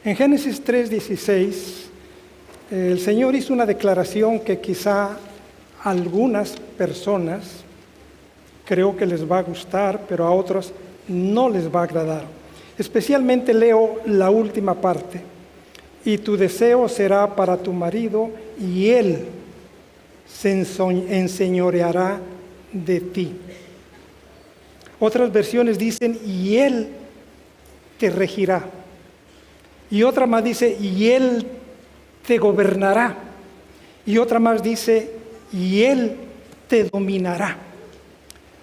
En Génesis 3:16, el Señor hizo una declaración que quizá a algunas personas creo que les va a gustar, pero a otros no les va a agradar. Especialmente leo la última parte. Y tu deseo será para tu marido, y él se enseñoreará de ti. Otras versiones dicen, y él te regirá. Y otra más dice, y él te gobernará. Y otra más dice, y él te dominará.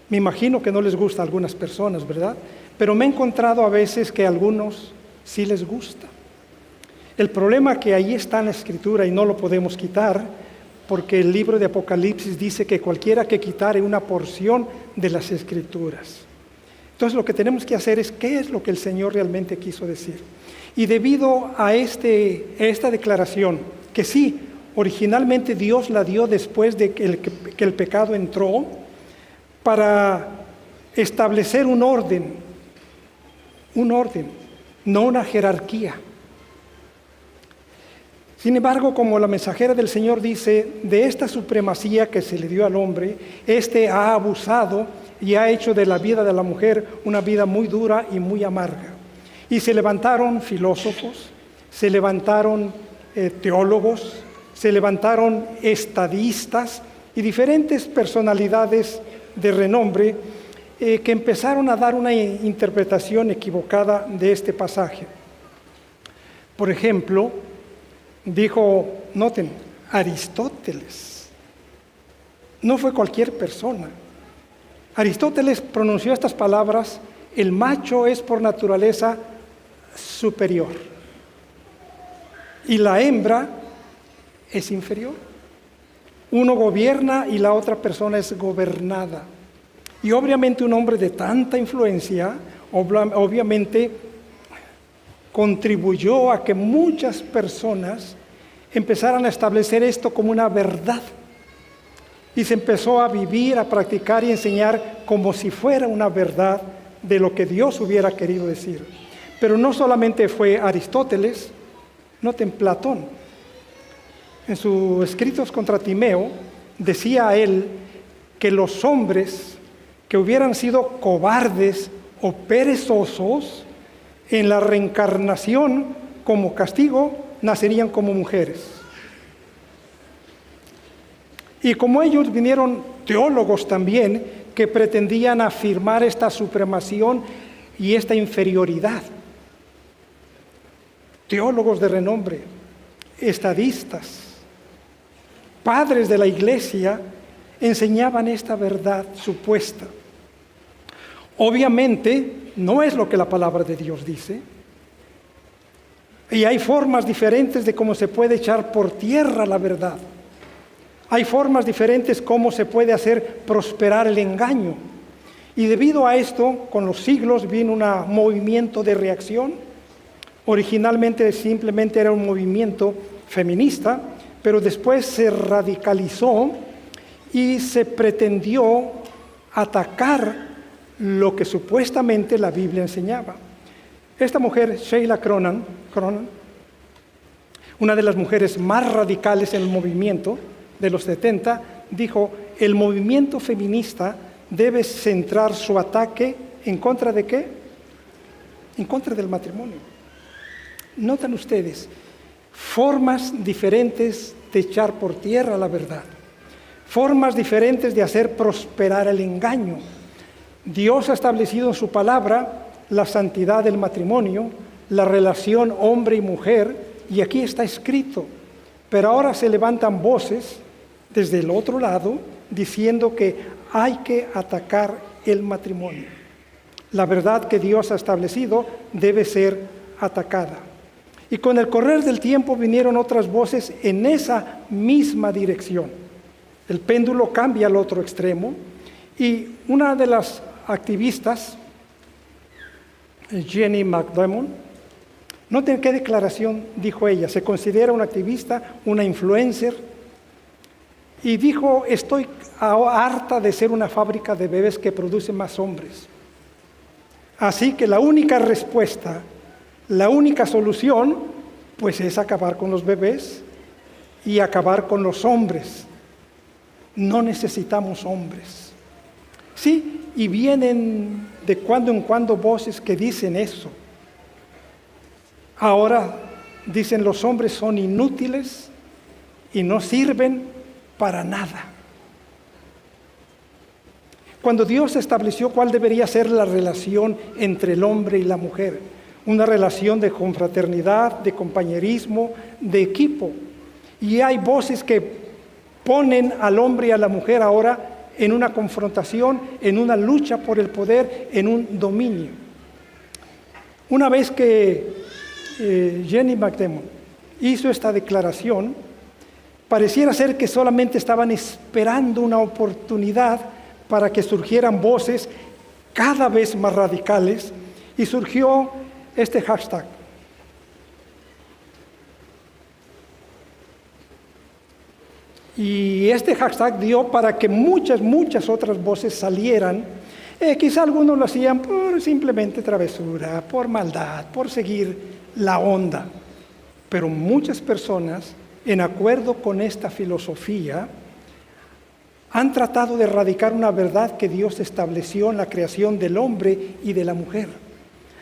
Me imagino que no les gusta a algunas personas, ¿verdad? Pero me he encontrado a veces que a algunos sí les gusta. El problema que ahí está en la Escritura y no lo podemos quitar, porque el libro de Apocalipsis dice que cualquiera que quitare una porción de las Escrituras. Entonces lo que tenemos que hacer es qué es lo que el Señor realmente quiso decir. Y debido a esta declaración, que sí, originalmente Dios la dio después de que el pecado entró, para establecer un orden, no una jerarquía. Sin embargo, como la mensajera del Señor dice, de esta supremacía que se le dio al hombre, ha abusado y ha hecho de la vida de la mujer una vida muy dura y muy amarga. Y se levantaron filósofos, se levantaron teólogos, se levantaron estadistas y diferentes personalidades de renombre que empezaron a dar una interpretación equivocada de este pasaje. Por ejemplo, dijo, noten, Aristóteles. No fue cualquier persona. Aristóteles pronunció estas palabras: el macho es por naturaleza superior y la hembra es inferior. Uno gobierna y la otra persona es gobernada. Y obviamente un hombre de tanta influencia, obviamente contribuyó a que muchas personas empezaran a establecer esto como una verdad. Y se empezó a vivir, a practicar y enseñar como si fuera una verdad de lo que Dios hubiera querido decir. Pero no solamente fue Aristóteles, noten Platón. En sus escritos contra Timeo, decía él que los hombres que hubieran sido cobardes o perezosos, en la reencarnación como castigo, nacerían como mujeres. Y como ellos vinieron teólogos también que pretendían afirmar esta supremación y esta inferioridad. Teólogos de renombre, estadistas, padres de la iglesia enseñaban esta verdad supuesta. Obviamente no es lo que la palabra de Dios dice. Y hay formas diferentes de cómo se puede echar por tierra la verdad. Hay formas diferentes cómo se puede hacer prosperar el engaño. Y debido a esto, con los siglos vino un movimiento de reacción. Originalmente simplemente era un movimiento feminista, pero después se radicalizó y se pretendió atacar lo que supuestamente la Biblia enseñaba. Esta mujer, Sheila Cronin, una de las mujeres más radicales en el movimiento de los 70, dijo, el movimiento feminista debe centrar su ataque en contra de ¿qué? En contra del matrimonio. Notan ustedes, formas diferentes de echar por tierra la verdad, formas diferentes de hacer prosperar el engaño. Dios ha establecido en su palabra la santidad del matrimonio, la relación hombre y mujer, y aquí está escrito. Pero ahora se levantan voces desde el otro lado diciendo que hay que atacar el matrimonio. La verdad que Dios ha establecido debe ser atacada. Y con el correr del tiempo vinieron otras voces en esa misma dirección. El péndulo cambia al otro extremo y una de las activistas, Jenny McDermott, noten qué declaración dijo ella. Se considera una activista, una influencer, y dijo, estoy harta de ser una fábrica de bebés que produce más hombres. Así que la única respuesta La única solución, pues, es acabar con los bebés y acabar con los hombres. No necesitamos hombres. Sí, y vienen de cuando en cuando voces que dicen eso. Ahora dicen los hombres son inútiles y no sirven para nada. Cuando Dios estableció cuál debería ser la relación entre el hombre y la mujer, una relación de confraternidad, de compañerismo, de equipo. Y hay voces que ponen al hombre y a la mujer ahora en una confrontación, en una lucha por el poder, en un dominio. Una vez que Jenny McDermott hizo esta declaración, pareciera ser que solamente estaban esperando una oportunidad para que surgieran voces cada vez más radicales, y surgió este hashtag. Y este hashtag dio para que muchas otras voces salieran. Quizá algunos lo hacían por simplemente travesura, por maldad, por seguir la onda. Pero muchas personas, en acuerdo con esta filosofía, han tratado de erradicar una verdad que Dios estableció en la creación del hombre y de la mujer.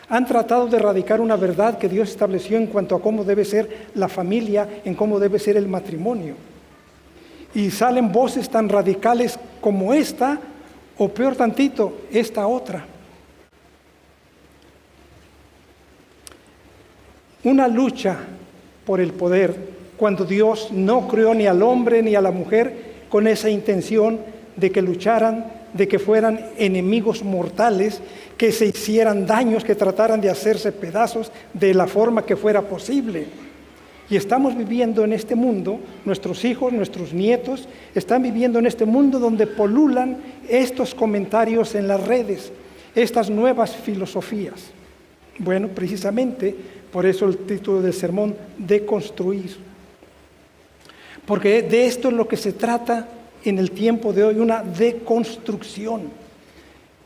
Han tratado de erradicar una verdad que Dios estableció en cuanto a cómo debe ser la familia, en cómo debe ser el matrimonio. Y salen voces tan radicales como esta, o peor tantito, esta otra. Una lucha por el poder, cuando Dios no creó ni al hombre ni a la mujer con esa intención de que lucharan, de que fueran enemigos mortales, que se hicieran daños, que trataran de hacerse pedazos de la forma que fuera posible. Y estamos viviendo en este mundo, nuestros hijos, nuestros nietos, están viviendo en este mundo donde polulan estos comentarios en las redes, estas nuevas filosofías. Bueno, precisamente por eso el título del sermón, Deconstruir. Porque de esto es lo que se trata en el tiempo de hoy, una deconstrucción.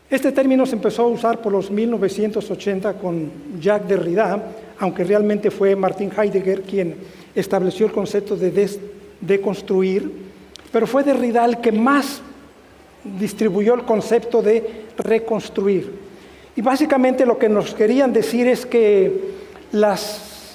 Este término se empezó a usar por los 1980 con Jacques Derrida, aunque realmente fue Martin Heidegger quien estableció el concepto de deconstruir, pero fue Derrida el que más distribuyó el concepto de reconstruir. Y básicamente lo que nos querían decir es que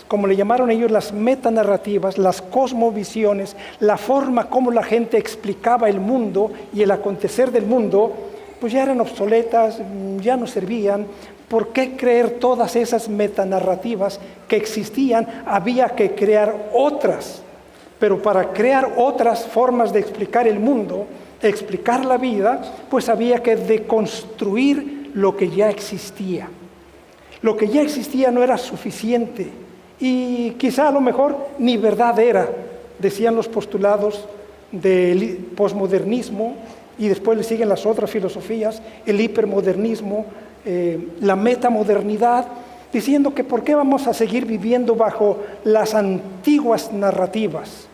como le llamaron ellos, las metanarrativas, las cosmovisiones, la forma como la gente explicaba el mundo y el acontecer del mundo, pues ya eran obsoletas, ya no servían. ¿Por qué creer todas esas metanarrativas que existían? Había que crear otras. Pero para crear otras formas de explicar el mundo, explicar la vida, pues había que deconstruir lo que ya existía. Lo que ya existía no era suficiente y quizá a lo mejor ni verdad era, decían los postulados del posmodernismo, y después le siguen las otras filosofías, el hipermodernismo, la metamodernidad, diciendo que por qué vamos a seguir viviendo bajo las antiguas narrativas.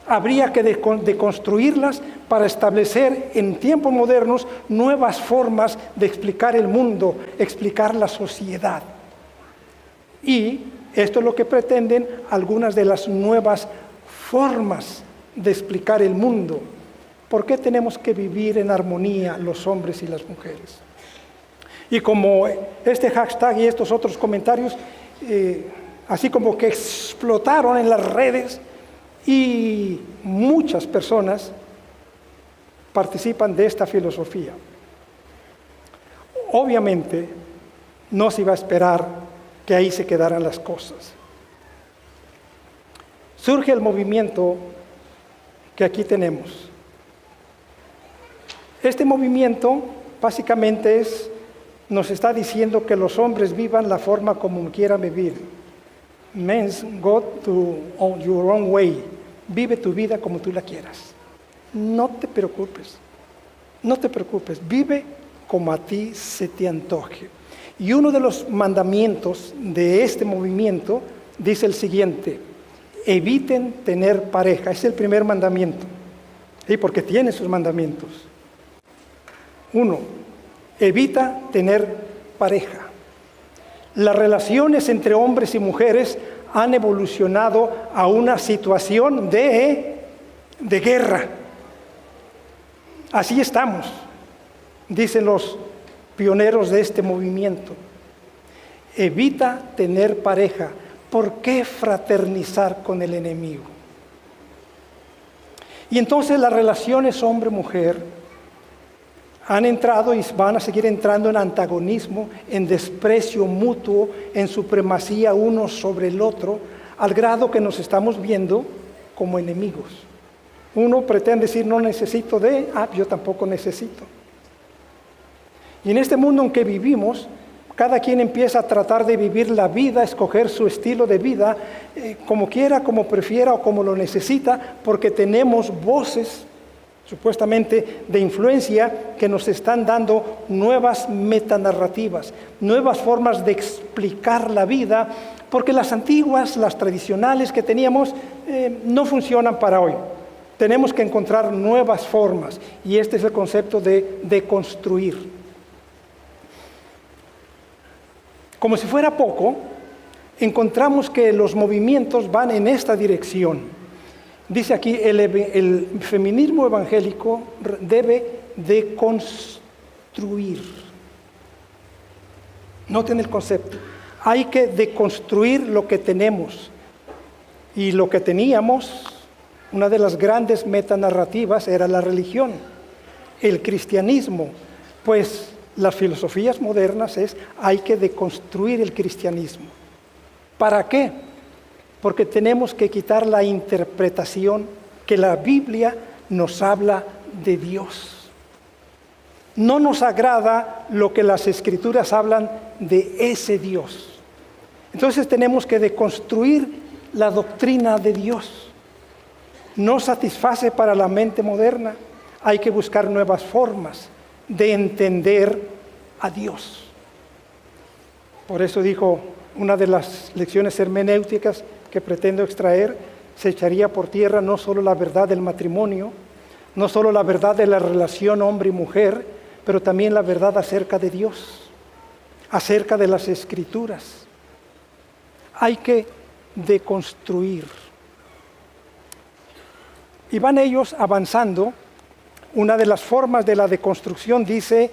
Habría que deconstruirlas para establecer en tiempos modernos nuevas formas de explicar el mundo, explicar la sociedad. Y esto es lo que pretenden algunas de las nuevas formas de explicar el mundo. ¿Por qué tenemos que vivir en armonía los hombres y las mujeres? Y como este hashtag y estos otros comentarios, así como que explotaron en las redes, y muchas personas participan de esta filosofía. Obviamente, no se iba a esperar que ahí se quedaran las cosas. Surge el movimiento que aquí tenemos. Este movimiento básicamente nos está diciendo que los hombres vivan la forma como quieran vivir. Men's go to your own way. Vive tu vida como tú la quieras. No te preocupes. No te preocupes. Vive como a ti se te antoje. Y uno de los mandamientos de este movimiento dice el siguiente: eviten tener pareja. Es el primer mandamiento. ¿Sí? Porque tiene sus mandamientos. 1. Evita tener pareja. Las relaciones entre hombres y mujeres han evolucionado a una situación de guerra. Así estamos, dicen los pioneros de este movimiento. Evita tener pareja. ¿Por qué fraternizar con el enemigo? Y entonces las relaciones hombre-mujer han entrado y van a seguir entrando en antagonismo, en desprecio mutuo, en supremacía uno sobre el otro, al grado que nos estamos viendo como enemigos. Uno pretende decir, no necesito yo tampoco necesito. Y en este mundo en que vivimos, cada quien empieza a tratar de vivir la vida, escoger su estilo de vida, como quiera, como prefiera o como lo necesita, porque tenemos voces supuestamente de influencia que nos están dando nuevas metanarrativas, nuevas formas de explicar la vida, porque las antiguas, las tradicionales que teníamos, no funcionan para hoy. Tenemos que encontrar nuevas formas, y este es el concepto de deconstruir. Como si fuera poco, encontramos que los movimientos van en esta dirección. Dice aquí, el feminismo evangélico debe deconstruir. Noten el concepto. Hay que deconstruir lo que tenemos. Y lo que teníamos, una de las grandes metanarrativas era la religión, el cristianismo. Pues las filosofías modernas hay que deconstruir el cristianismo. ¿Para qué? Porque tenemos que quitar la interpretación que la Biblia nos habla de Dios. No nos agrada lo que las Escrituras hablan de ese Dios. Entonces tenemos que deconstruir la doctrina de Dios. No satisface para la mente moderna. Hay que buscar nuevas formas de entender a Dios. Por eso dijo una de las lecciones hermenéuticas que pretendo extraer, se echaría por tierra no solo la verdad del matrimonio, no solo la verdad de la relación hombre y mujer, pero también la verdad acerca de Dios, acerca de las Escrituras. Hay que deconstruir. Y van ellos avanzando. Una de las formas de la deconstrucción dice,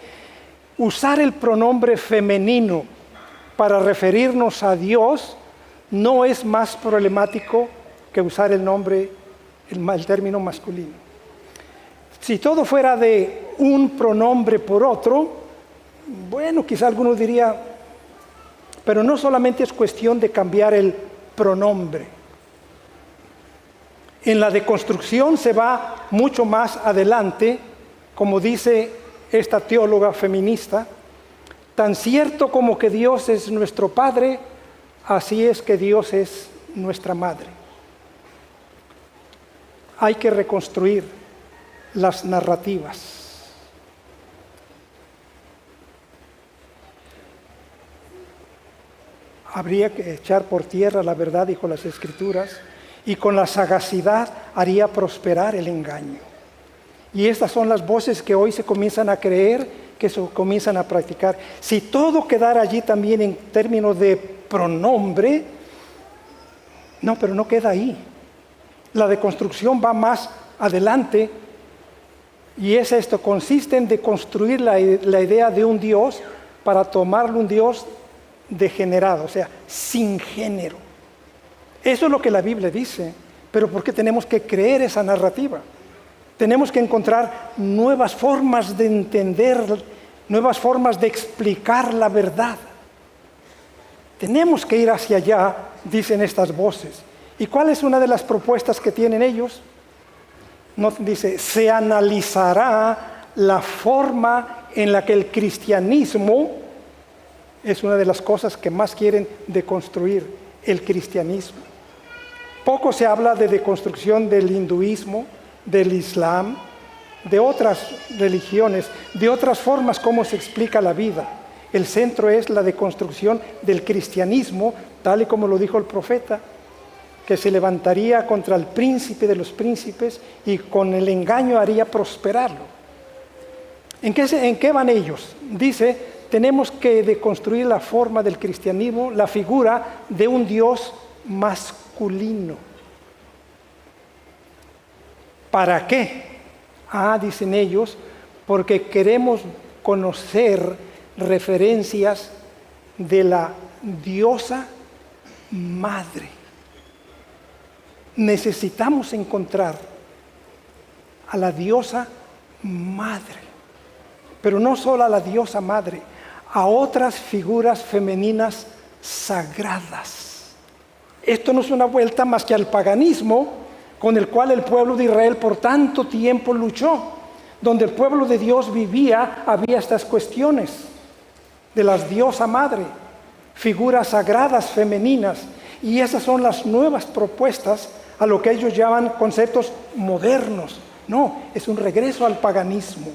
usar el pronombre femenino para referirnos a Dios no es más problemático que usar el término masculino. Si todo fuera de un pronombre por otro, bueno, quizá alguno diría, pero no solamente es cuestión de cambiar el pronombre. En la deconstrucción se va mucho más adelante, como dice esta teóloga feminista, tan cierto como que Dios es nuestro Padre, así es que Dios es nuestra madre. Hay que reconstruir las narrativas. Habría que echar por tierra la verdad, dijo las Escrituras, y con la sagacidad haría prosperar el engaño. Y estas son las voces que hoy se comienzan a creer, que se comienzan a practicar. Si todo quedara allí también en términos de pronombre, no, pero no queda ahí. La deconstrucción va más adelante y es esto, consiste en deconstruir la idea de un Dios para tomarlo un Dios degenerado, o sea, sin género. Eso es lo que la Biblia dice, pero ¿por qué tenemos que creer esa narrativa? Tenemos que encontrar nuevas formas de entender, nuevas formas de explicar la verdad. Tenemos que ir hacia allá, dicen estas voces. ¿Y cuál es una de las propuestas que tienen ellos? Dice, se analizará la forma en la que el cristianismo, es una de las cosas que más quieren deconstruir, el cristianismo. Poco se habla de deconstrucción del hinduismo, del islam, de otras religiones, de otras formas como se explica la vida. El centro es la deconstrucción del cristianismo, tal y como lo dijo el profeta, que se levantaría contra el príncipe de los príncipes y con el engaño haría prosperarlo. ¿En qué van ellos? Dice, tenemos que deconstruir la forma del cristianismo, la figura de un Dios masculino. ¿Para qué? Dicen ellos, porque queremos conocer referencias de la diosa madre. Necesitamos encontrar a la diosa madre, pero no solo a la diosa madre, a otras figuras femeninas sagradas. Esto no es una vuelta más que al paganismo con el cual el pueblo de Israel por tanto tiempo luchó. Donde el pueblo de Dios vivía, había estas cuestiones de las diosa madre, figuras sagradas femeninas, y esas son las nuevas propuestas a lo que ellos llaman conceptos modernos. No, es un regreso al paganismo.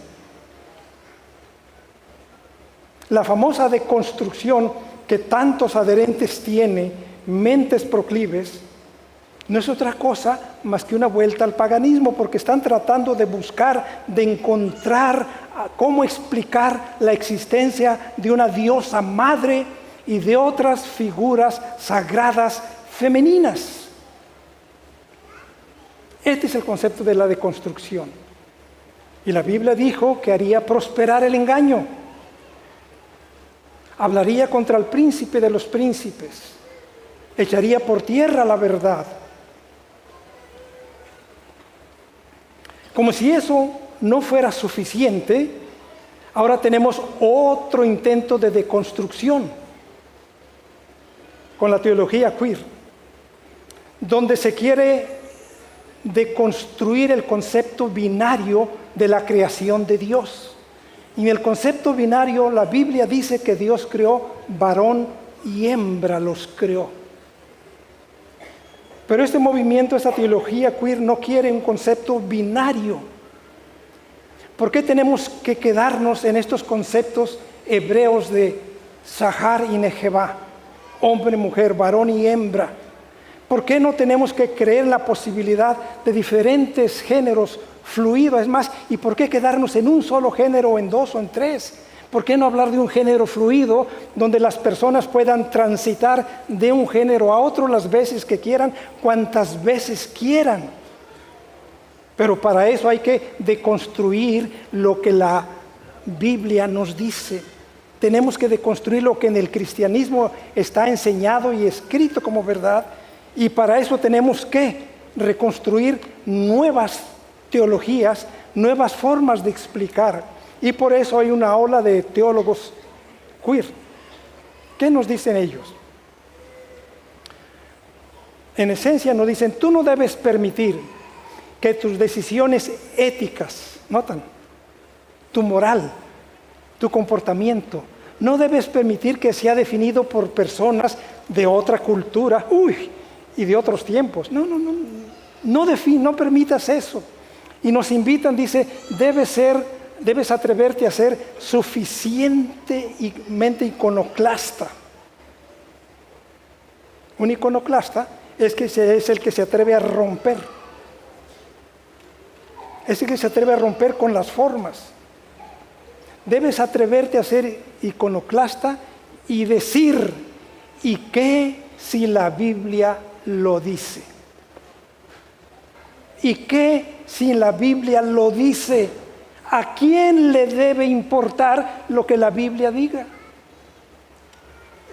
La famosa deconstrucción que tantos adherentes tiene, mentes proclives, no es otra cosa más que una vuelta al paganismo, porque están tratando de buscar, de encontrar cómo explicar la existencia de una diosa madre y de otras figuras sagradas femeninas. Este es el concepto de la deconstrucción. Y la Biblia dijo que haría prosperar el engaño. Hablaría contra el príncipe de los príncipes. Echaría por tierra la verdad. Como si eso no fuera suficiente, ahora tenemos otro intento de deconstrucción con la teología queer, donde se quiere deconstruir el concepto binario de la creación de Dios. Y en el concepto binario, la Biblia dice que Dios creó varón y hembra, los creó. Pero este movimiento, esta teología queer no quiere un concepto binario. ¿Por qué tenemos que quedarnos en estos conceptos hebreos de Zahar y Nejevá, hombre, mujer, varón y hembra? ¿Por qué no tenemos que creer en la posibilidad de diferentes géneros fluidos? Es más, ¿y por qué quedarnos en un solo género, o en dos, o en tres? ¿Por qué no hablar de un género fluido donde las personas puedan transitar de un género a otro las veces que quieran, cuantas veces quieran? Pero para eso hay que deconstruir lo que la Biblia nos dice. Tenemos que deconstruir lo que en el cristianismo está enseñado y escrito como verdad. Y para eso tenemos que reconstruir nuevas teologías, nuevas formas de explicar. Y por eso hay una ola de teólogos queer. ¿Qué nos dicen ellos? En esencia nos dicen, tú no debes permitir que tus decisiones éticas, notan, tu moral, tu comportamiento, no debes permitir que sea definido por personas de otra cultura, y de otros tiempos. No permitas eso. Y nos invitan, dice, debes atreverte a ser suficientemente iconoclasta. Un iconoclasta es el que se atreve a romper. Es el que se atreve a romper con las formas. Debes atreverte a ser iconoclasta y decir, ¿y qué si la Biblia lo dice? ¿Y qué si la Biblia lo dice? ¿A quién le debe importar lo que la Biblia diga?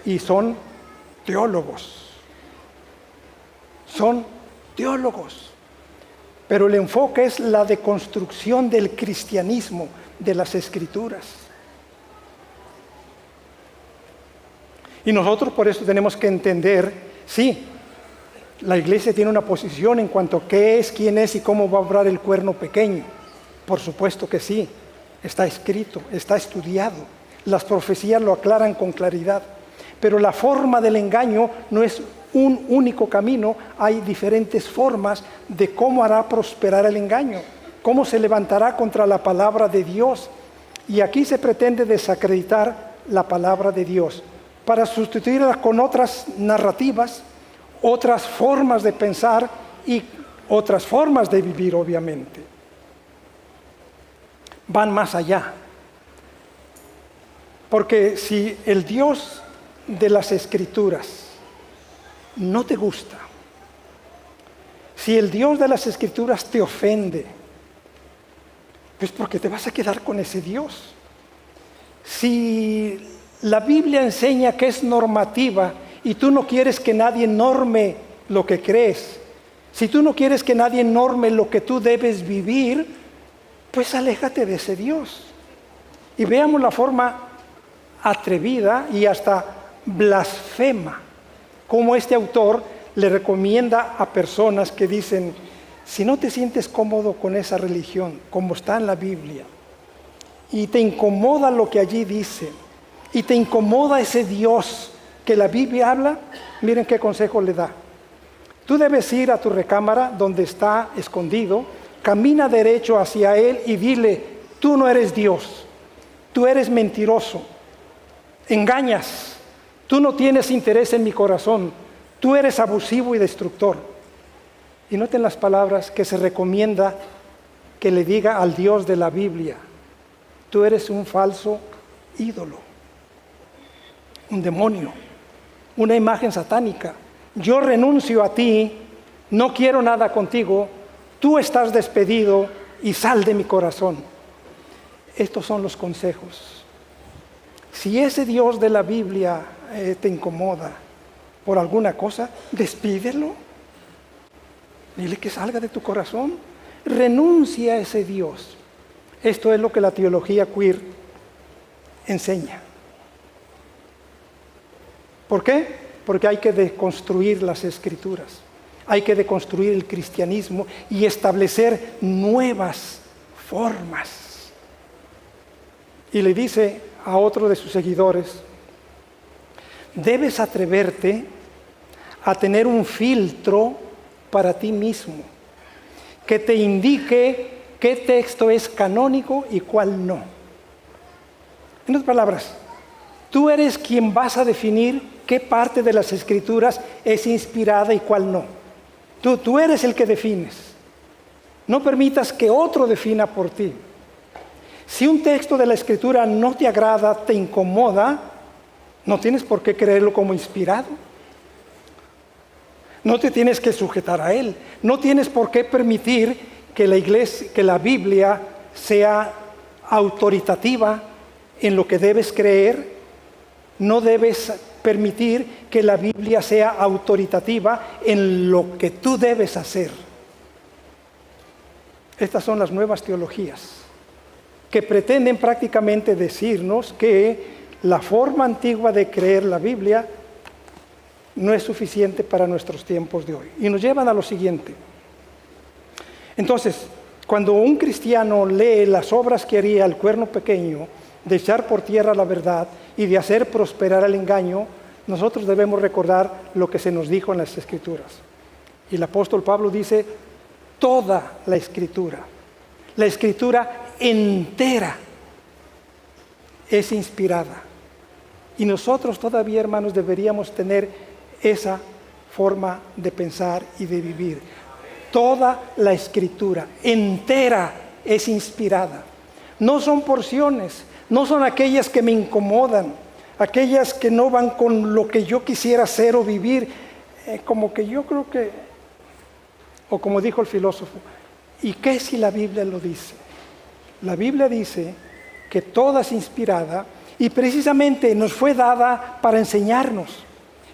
Y son teólogos. Son teólogos. Pero el enfoque es la deconstrucción del cristianismo, de las Escrituras. Y nosotros por eso tenemos que entender, sí, la iglesia tiene una posición en cuanto a qué es, quién es y cómo va a obrar el cuerno pequeño. Por supuesto que sí, está escrito, está estudiado. Las profecías lo aclaran con claridad. Pero la forma del engaño no es un único camino, hay diferentes formas de cómo hará prosperar el engaño, cómo se levantará contra la palabra de Dios. Y aquí se pretende desacreditar la palabra de Dios para sustituirla con otras narrativas, otras formas de pensar y otras formas de vivir, obviamente. Van más allá. Porque si el Dios de las Escrituras no te gusta, si el Dios de las Escrituras te ofende, pues porque te vas a quedar con ese Dios. Si la Biblia enseña que es normativa y tú no quieres que nadie norme lo que crees, si tú no quieres que nadie norme lo que tú debes vivir, pues aléjate de ese Dios. Y veamos la forma atrevida y hasta blasfema, como este autor le recomienda a personas que dicen: si no te sientes cómodo con esa religión, como está en la Biblia, y te incomoda lo que allí dice, y te incomoda ese Dios que la Biblia habla, miren qué consejo le da. Tú debes ir a tu recámara donde está escondido, camina derecho hacia él y dile: tú no eres Dios, tú eres mentiroso, engañas, tú no tienes interés en mi corazón, tú eres abusivo y destructor. Y noten las palabras que se recomienda que le diga al Dios de la Biblia: tú eres un falso ídolo, un demonio, una imagen satánica. Yo renuncio a ti, no quiero nada contigo, tú estás despedido y sal de mi corazón. Estos son los consejos. Si ese Dios de la Biblia te incomoda por alguna cosa, despídelo. Dile que salga de tu corazón. Renuncia a ese Dios. Esto es lo que la teología queer enseña. ¿Por qué? Porque hay que deconstruir las Escrituras. Hay que deconstruir el cristianismo y establecer nuevas formas. Y le dice a otro de sus seguidores: debes atreverte a tener un filtro para ti mismo, que te indique qué texto es canónico y cuál no. En otras palabras, tú eres quien vas a definir qué parte de las Escrituras es inspirada y cuál no. Tú eres el que defines. No permitas que otro defina por ti. Si un texto de la Escritura no te agrada, te incomoda, no tienes por qué creerlo como inspirado. No te tienes que sujetar a él. No tienes por qué permitir que la iglesia, que la Biblia sea autoritativa en lo que debes creer. No debes permitir que la Biblia sea autoritativa en lo que tú debes hacer. Estas son las nuevas teologías que pretenden prácticamente decirnos que la forma antigua de creer la Biblia no es suficiente para nuestros tiempos de hoy. Y nos llevan a lo siguiente. Entonces, cuando un cristiano lee las obras que haría el cuerno pequeño, de echar por tierra la verdad y de hacer prosperar el engaño, nosotros debemos recordar lo que se nos dijo en las Escrituras. Y el apóstol Pablo dice: toda la Escritura entera es inspirada. Y nosotros todavía, hermanos, deberíamos tener esa forma de pensar y de vivir. Toda la Escritura entera es inspirada. No son porciones, no son aquellas que me incomodan, aquellas que no van con lo que yo quisiera hacer o vivir, como que yo creo que, o como dijo el filósofo, ¿y qué si la Biblia lo dice? La Biblia dice que toda es inspirada y precisamente nos fue dada para enseñarnos.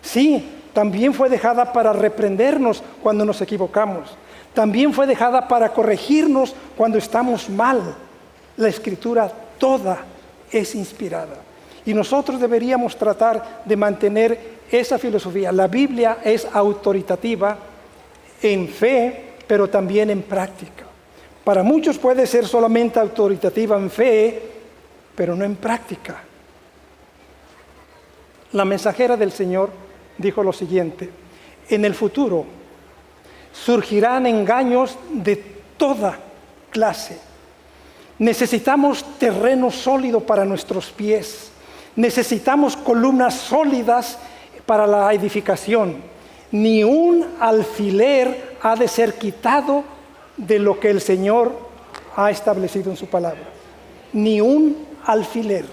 Sí, también fue dejada para reprendernos cuando nos equivocamos. También fue dejada para corregirnos cuando estamos mal. La Escritura toda es inspirada. Y nosotros deberíamos tratar de mantener esa filosofía. La Biblia es autoritativa en fe, pero también en práctica. Para muchos puede ser solamente autoritativa en fe, pero no en práctica. La mensajera del Señor dijo lo siguiente: en el futuro surgirán engaños de toda clase. Necesitamos terreno sólido para nuestros pies. Necesitamos columnas sólidas para la edificación. Ni un alfiler ha de ser quitado de lo que el Señor ha establecido en su palabra. Ni un alfiler.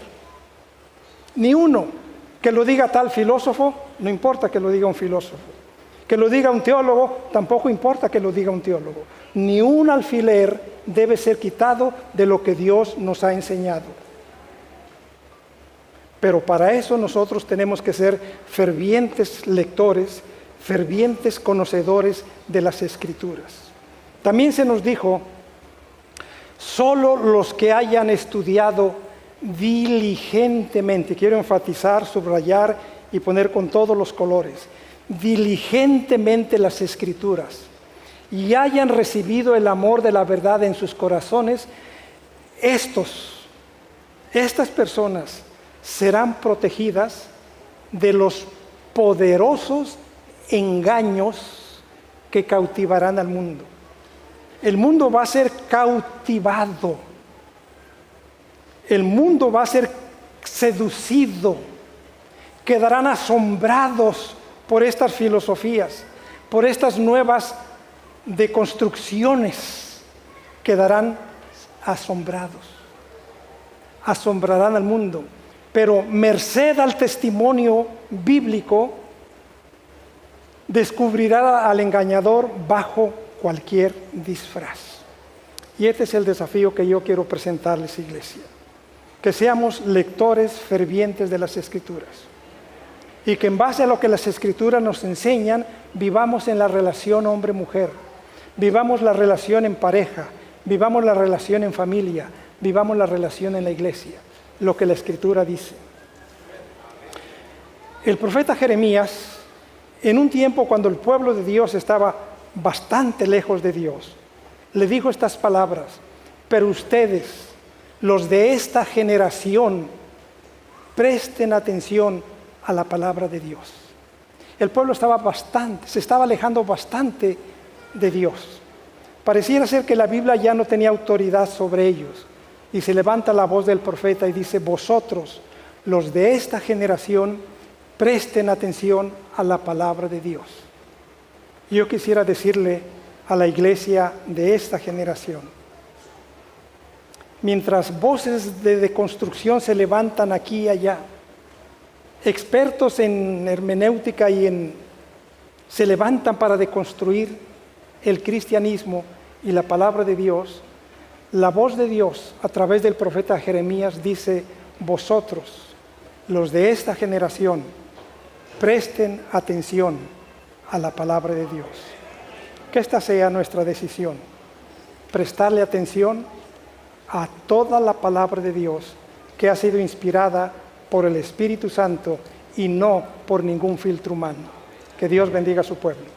Ni uno. Que lo diga tal filósofo, no importa que lo diga un filósofo. Que lo diga un teólogo, tampoco importa que lo diga un teólogo. Ni un alfiler debe ser quitado de lo que Dios nos ha enseñado. Pero para eso nosotros tenemos que ser fervientes lectores, fervientes conocedores de las Escrituras. También se nos dijo, solo los que hayan estudiado diligentemente, quiero enfatizar, subrayar y poner con todos los colores, diligentemente las Escrituras, y hayan recibido el amor de la verdad en sus corazones, estas personas serán protegidas de los poderosos engaños que cautivarán al mundo. El mundo va a ser cautivado. El mundo va a ser seducido. Quedarán asombrados por estas filosofías, por estas nuevas deconstrucciones. Quedarán asombrados. Asombrarán al mundo. Pero merced al testimonio bíblico, descubrirá al engañador bajo cualquier disfraz. Y este es el desafío que yo quiero presentarles, iglesia. Que seamos lectores fervientes de las Escrituras. Y que en base a lo que las Escrituras nos enseñan, vivamos en la relación hombre-mujer. Vivamos la relación en pareja. Vivamos la relación en familia. Vivamos la relación en la iglesia. Lo que la Escritura dice. El profeta Jeremías, en un tiempo cuando el pueblo de Dios estaba bastante lejos de Dios, le dijo estas palabras: pero ustedes, los de esta generación, presten atención a la palabra de Dios. El pueblo se estaba alejando bastante de Dios. Pareciera ser que la Biblia ya no tenía autoridad sobre ellos. Y se levanta la voz del profeta y dice: vosotros, los de esta generación, presten atención a la palabra de Dios. Yo quisiera decirle a la iglesia de esta generación, mientras voces de deconstrucción se levantan aquí y allá, expertos en hermenéutica se levantan para deconstruir el cristianismo y la palabra de Dios, la voz de Dios a través del profeta Jeremías dice: vosotros, los de esta generación, presten atención a la palabra de Dios. Que esta sea nuestra decisión, prestarle atención a toda la palabra de Dios que ha sido inspirada por el Espíritu Santo y no por ningún filtro humano. Que Dios bendiga a su pueblo.